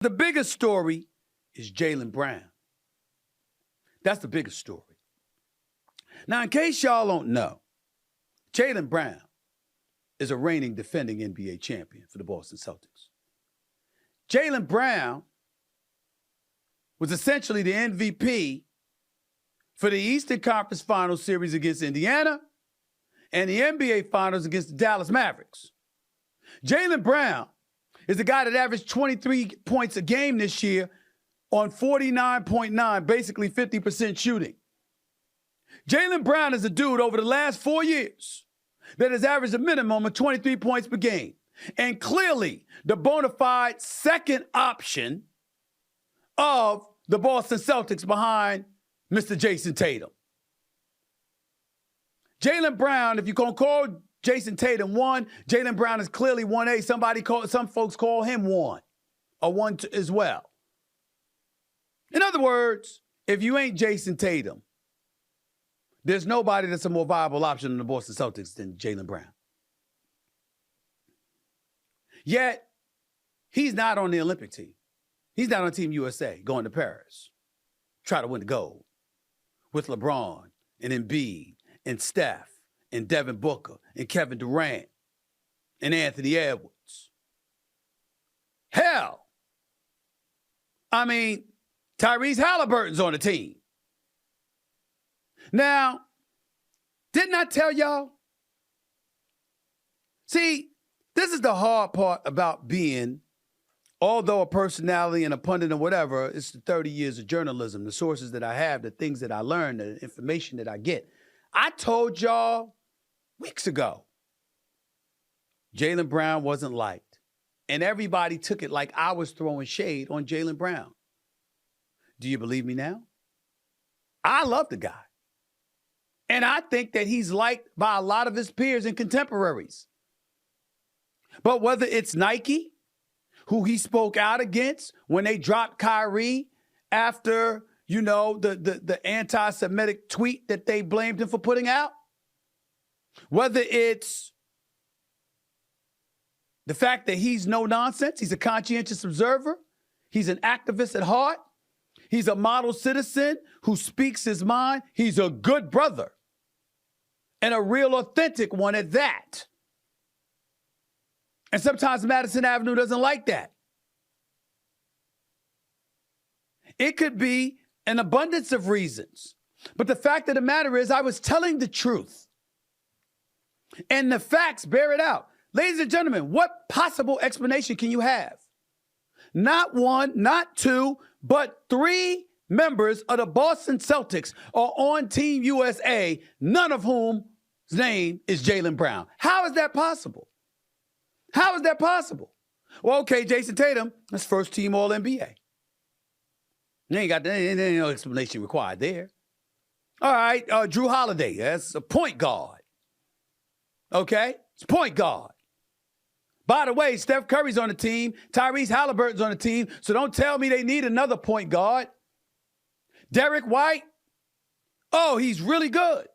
The biggest story is Jaylen Brown. That's the biggest story. Now, in case y'all don't know, Jaylen Brown is a reigning defending NBA champion for the Boston Celtics. Jaylen Brown was essentially the MVP for the Eastern Conference Finals series against Indiana and the NBA Finals against the Dallas Mavericks. Jaylen Brown is the guy that averaged 23 points a game this year on 49.9, basically 50% shooting. Jaylen Brown is a dude over the last 4 years that has averaged a minimum of 23 points per game. And clearly the bona fide second option of the Boston Celtics behind Mr. Jason Tatum. Jaylen Brown, if you're going to call Jason Tatum 1, Jaylen Brown is clearly 1A. Some folks call him 1 or 1 as well. In other words, if you ain't Jason Tatum, there's nobody that's a more viable option in the Boston Celtics than Jaylen Brown. Yet, he's not on the Olympic team. He's not on Team USA going to Paris. Try to win the gold with LeBron and Embiid and Steph and Devin Booker and Kevin Durant and Anthony Edwards. Hell, I mean, Tyrese Halliburton's on the team. Now, didn't I tell y'all? See, this is the hard part about being, although a personality and a pundit and whatever, it's the 30 years of journalism, the sources that I have, the things that I learned, the information that I get. I told y'all weeks ago, Jaylen Brown wasn't liked. And everybody took it like I was throwing shade on Jaylen Brown. Do you believe me now? I love the guy. And I think that he's liked by a lot of his peers and contemporaries. But whether it's Nike, who he spoke out against when they dropped Kyrie after, you know, the anti-Semitic tweet that they blamed him for putting out, whether it's the fact that he's no nonsense, he's a conscientious observer, he's an activist at heart, he's a model citizen who speaks his mind, he's a good brother and a real authentic one at that. And sometimes Madison Avenue doesn't like that. It could be an abundance of reasons. But the fact of the matter is, I was telling the truth. And the facts bear it out. Ladies and gentlemen, what possible explanation can you have? Not 1, not 2, but 3 members of the Boston Celtics are on Team USA, none of whom's name is Jaylen Brown. How is that possible? How is that possible? Well, okay, Jason Tatum, that's first team All-NBA. There ain't no explanation required there. All right, Drew Holiday, that's a point guard. Okay, it's point guard. By the way, Steph Curry's on the team. Tyrese Halliburton's on the team. So don't tell me they need another point guard. Derrick White, oh, he's really good.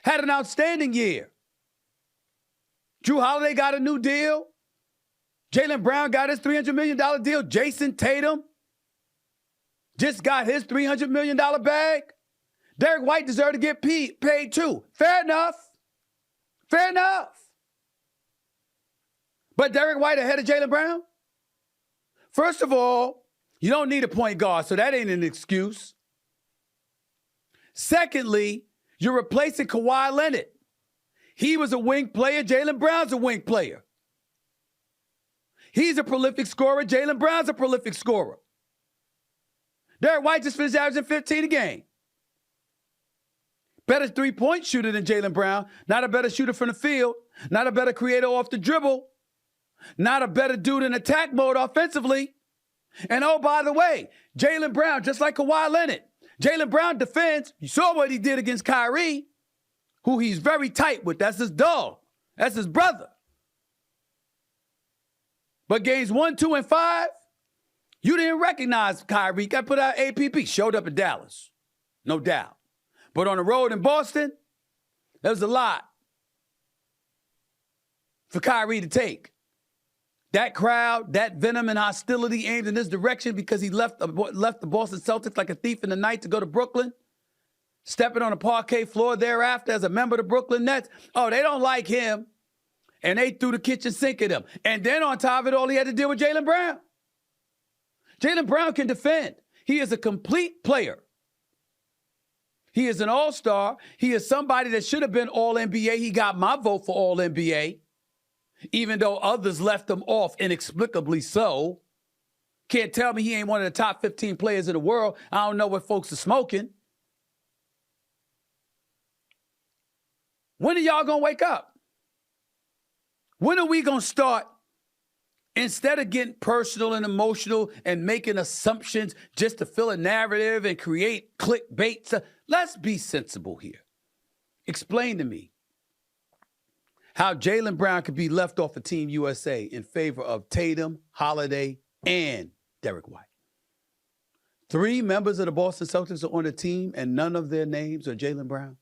Had an outstanding year. Drew Holiday got a new deal. Jaylen Brown got his $300 million deal. Jason Tatum just got his $300 million bag. Derrick White deserved to get paid too. Fair enough. Fair enough. But Derrick White ahead of Jaylen Brown? First of all, you don't need a point guard, so that ain't an excuse. Secondly, you're replacing Kawhi Leonard. He was a wing player. Jaylen Brown's a wing player. He's a prolific scorer. Jaylen Brown's a prolific scorer. Derrick White just finished averaging 15 a game. Better three-point shooter than Jaylen Brown. Not a better shooter from the field. Not a better creator off the dribble. Not a better dude in attack mode offensively. And oh, by the way, Jaylen Brown, just like Kawhi Leonard, Jaylen Brown defends. You saw what he did against Kyrie, who he's very tight with. That's his dog. That's his brother. But games 1, 2, and 5, you didn't recognize Kyrie. Got put out APP. Showed up in Dallas. No doubt. But on the road in Boston, there was a lot for Kyrie to take. That crowd, that venom and hostility aimed in this direction because he left the Boston Celtics like a thief in the night to go to Brooklyn, stepping on a parquet floor thereafter as a member of the Brooklyn Nets. Oh, they don't like him. And they threw the kitchen sink at him. And then on top of it all, he had to deal with Jaylen Brown. Jaylen Brown can defend. He is a complete player. He is an all-star. He is somebody that should have been all-NBA. He got my vote for all-NBA, even though others left him off inexplicably so. Can't tell me he ain't one of the top 15 players in the world. I don't know what folks are smoking. When are y'all going to wake up? When are we going to start, instead of getting personal and emotional and making assumptions just to fill a narrative and create clickbait, let's be sensible here. Explain to me how Jaylen Brown could be left off of Team USA in favor of Tatum, Holiday, and Derrick White. 3 members of the Boston Celtics are on the team and none of their names are Jaylen Brown.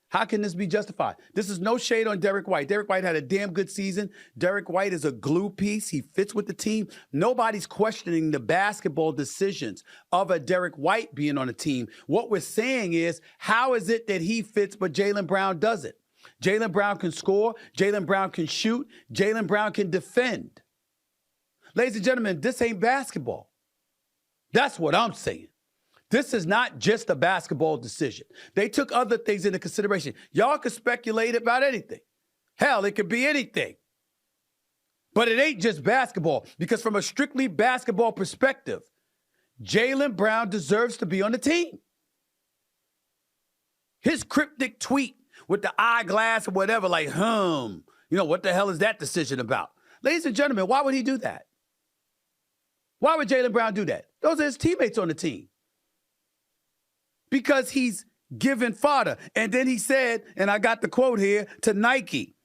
How can this be justified? This is no shade on Derrick White. Derrick White had a damn good season. Derrick White is a glue piece. He fits with the team. Nobody's questioning the basketball decisions of a Derrick White being on the team. What we're saying is, how is it that he fits but Jaylen Brown doesn't? Jaylen Brown can score. Jaylen Brown can shoot. Jaylen Brown can defend. Ladies and gentlemen, this ain't basketball. That's what I'm saying. This is not just a basketball decision. They took other things into consideration. Y'all can speculate about anything. Hell, it could be anything. But it ain't just basketball, because from a strictly basketball perspective, Jaylen Brown deserves to be on the team. His cryptic tweet with the eyeglass or whatever, like, what the hell is that decision about? Ladies and gentlemen, why would he do that? Why would Jaylen Brown do that? Those are his teammates on the team. Because he's given fodder. And then he said, and I got the quote here, to Nike,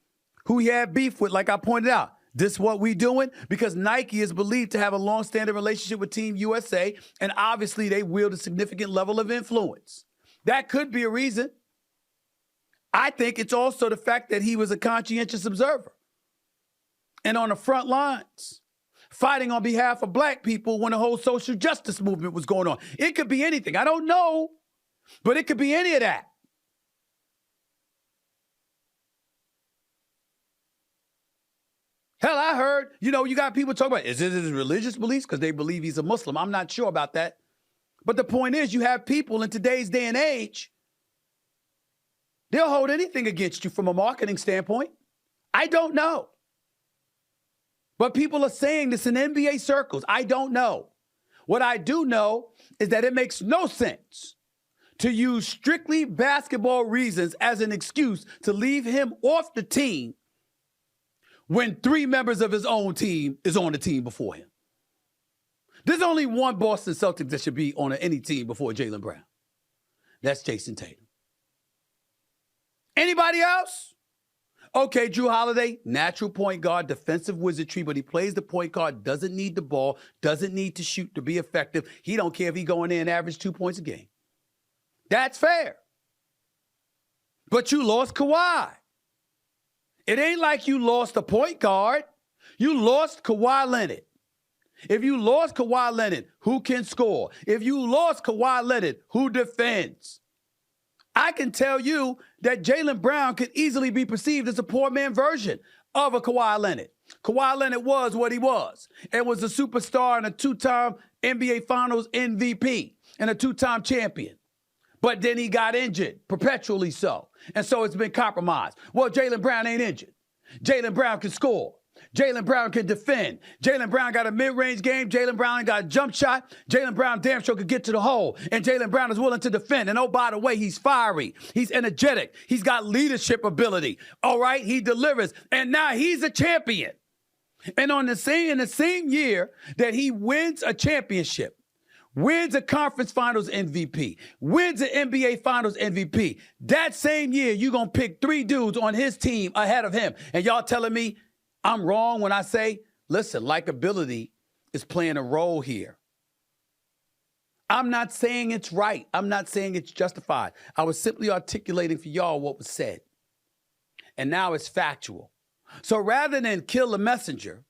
who he had beef with, like I pointed out, this what we doing? Because Nike is believed to have a long-standing relationship with Team USA, and obviously they wield a significant level of influence. That could be a reason. I think it's also the fact that he was a conscientious observer and on the front lines, fighting on behalf of black people when the whole social justice movement was going on. It could be anything. I don't know. But it could be any of that. Hell, I heard, you got people talking about, is it his religious beliefs? Because they believe he's a Muslim. I'm not sure about that. But the point is, you have people in today's day and age, they'll hold anything against you from a marketing standpoint. I don't know. But people are saying this in NBA circles. I don't know. What I do know is that it makes no sense to use strictly basketball reasons as an excuse to leave him off the team when 3 members of his own team is on the team before him. There's only one Boston Celtics that should be on any team before Jaylen Brown. That's Jason Tatum. Anybody else? Okay, Drew Holiday, natural point guard, defensive wizardry, but he plays the point guard, doesn't need the ball, doesn't need to shoot to be effective. He don't care if he go in there and average 2 points a game. That's fair. But you lost Kawhi. It ain't like you lost a point guard. You lost Kawhi Leonard. If you lost Kawhi Leonard, who can score? If you lost Kawhi Leonard, who defends? I can tell you that Jaylen Brown could easily be perceived as a poor man version of a Kawhi Leonard. Kawhi Leonard was what he was and was a superstar and a 2-time NBA Finals MVP and a 2-time champion. But then he got injured, perpetually so. And so it's been compromised. Well, Jaylen Brown ain't injured. Jaylen Brown can score. Jaylen Brown can defend. Jaylen Brown got a mid-range game. Jaylen Brown got a jump shot. Jaylen Brown damn sure could get to the hole. And Jaylen Brown is willing to defend. And oh, by the way, he's fiery. He's energetic. He's got leadership ability. All right, he delivers. And now he's a champion. And in the same year that he wins a championship, wins a conference finals MVP, wins an NBA finals MVP, that same year, you're going to pick 3 dudes on his team ahead of him. And y'all telling me I'm wrong when I say, listen, likability is playing a role here. I'm not saying it's right. I'm not saying it's justified. I was simply articulating for y'all what was said. And now it's factual. So rather than kill the messenger,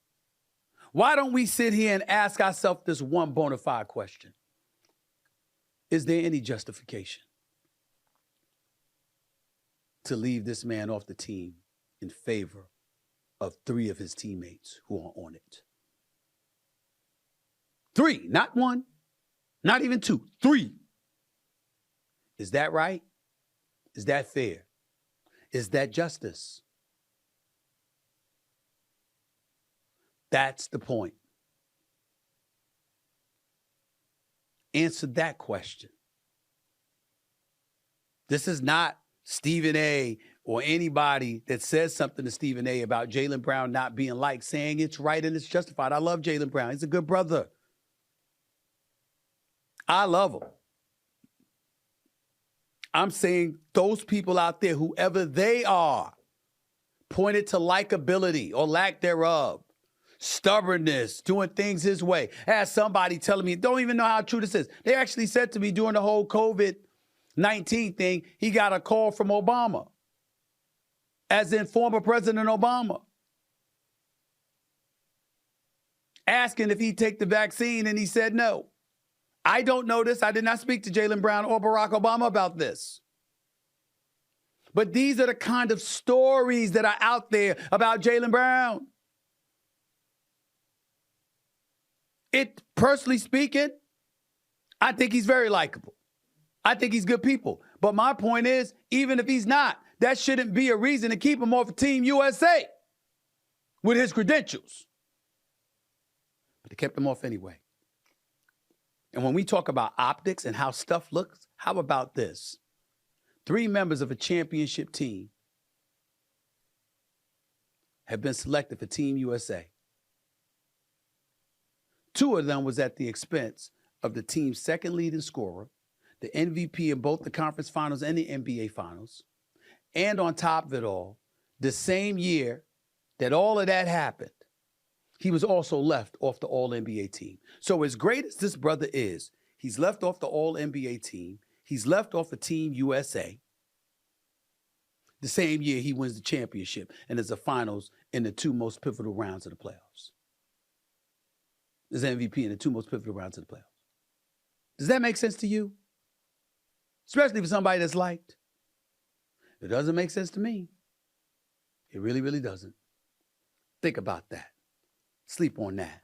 Why don't we sit here and ask ourselves this one bona fide question? Is there any justification to leave this man off the team in favor of 3 of his teammates who are on it? 3, not 1, not even 2, 3. Is that right? Is that fair? Is that justice? That's the point. Answer that question. This is not Stephen A. or anybody that says something to Stephen A. about Jaylen Brown not being liked, saying it's right and it's justified. I love Jaylen Brown. He's a good brother. I love him. I'm saying those people out there, whoever they are, pointed to likability or lack thereof, stubbornness, doing things his way. I had somebody telling me, don't even know how true this is. They actually said to me during the whole COVID-19 thing, he got a call from Obama, as in former President Obama, asking if he'd take the vaccine, and he said no. I don't know this. I did not speak to Jaylen Brown or Barack Obama about this. But these are the kind of stories that are out there about Jaylen Brown. Personally speaking, I think he's very likable. I think he's good people. But my point is, even if he's not, that shouldn't be a reason to keep him off of Team USA with his credentials. But they kept him off anyway. And when we talk about optics and how stuff looks, how about this? 3 members of a championship team have been selected for Team USA. 2 of them was at the expense of the team's second leading scorer, the MVP in both the conference finals and the NBA finals. And on top of it all, the same year that all of that happened, he was also left off the All-NBA team. So as great as this brother is, he's left off the All-NBA team. He's left off of Team USA. The same year he wins the championship and is the finals in the 2 most pivotal rounds of the playoffs. Is MVP in the 2 most pivotal rounds of the playoffs. Does that make sense to you? Especially for somebody that's liked. It doesn't make sense to me. It really, really doesn't. Think about that. Sleep on that.